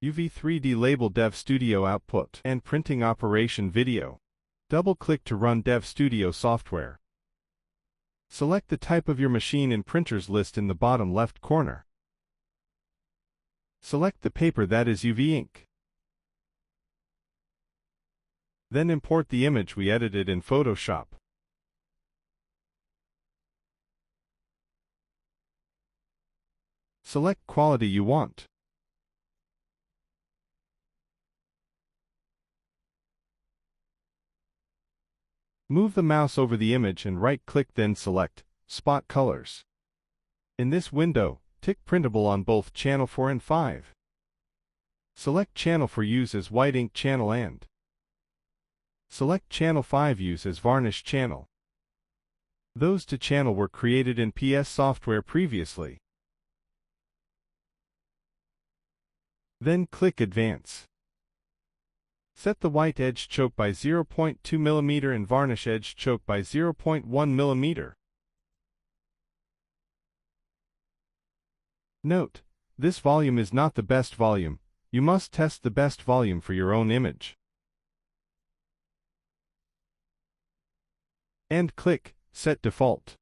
UV3D label DevStudio output and printing operation video. Double-click to run DevStudio software. Select the type of your machine in printers list in the bottom left corner. Select the paper, that is UV ink. Then import the image we edited in Photoshop. Select quality you want. Move the mouse over the image and right-click, then select Spot Colors. In this window, tick Printable on both Channel 4 and 5. Select Channel 4 use as white ink channel and select Channel 5 use as varnish channel. Those two channels were created in PS software previously. Then click Advance. Set the white edge choke by 0.2 mm and varnish edge choke by 0.1 mm. Note, this volume is not the best volume. You must test the best volume for your own image. And click Set Default.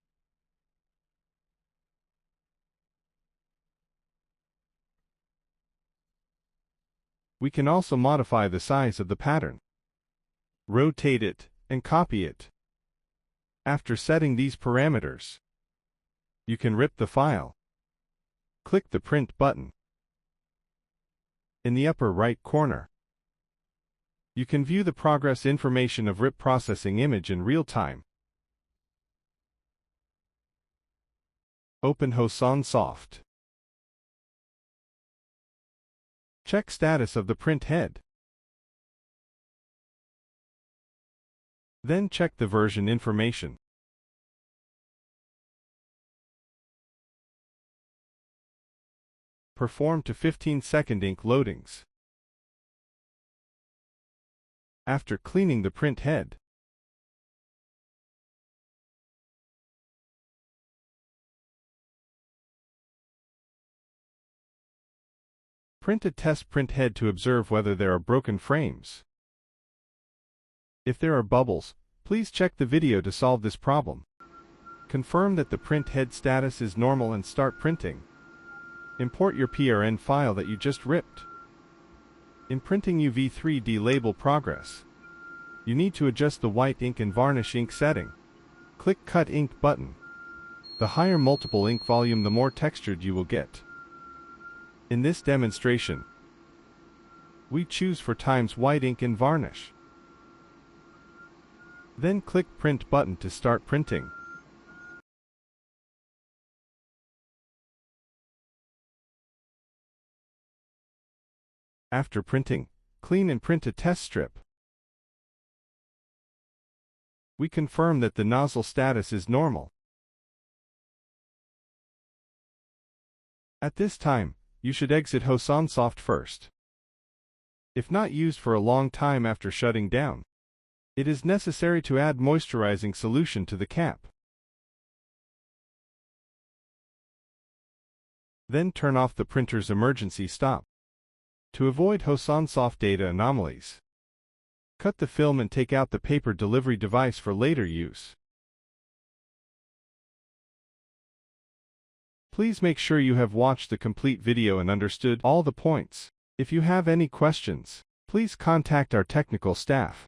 We can also modify the size of the pattern, rotate it, and copy it. After setting these parameters, you can rip the file. Click the Print button. In the upper right corner, you can view the progress information of rip processing image in real time. Open Hosan Soft. Check status of the print head. Then check the version information. Perform to 15-second ink loadings. After cleaning the print head, print a test print head to observe whether there are broken frames. If there are bubbles, please check the video to solve this problem. Confirm that the print head status is normal and start printing. Import your PRN file that you just ripped. In printing UV3D label progress, you need to adjust the white ink and varnish ink setting. Click Cut Ink button. The higher multiple ink volume, the more textured you will get. In this demonstration, we choose 4 times white ink and varnish. Then click Print button to start printing. After printing, clean and print a test strip. We confirm that the nozzle status is normal. At this time, you should exit Hosan Soft first. If not used for a long time after shutting down, it is necessary to add moisturizing solution to the cap. Then turn off the printer's emergency stop. To avoid Hosan Soft data anomalies, cut the film and take out the paper delivery device for later use. Please make sure you have watched the complete video and understood all the points. If you have any questions, please contact our technical staff.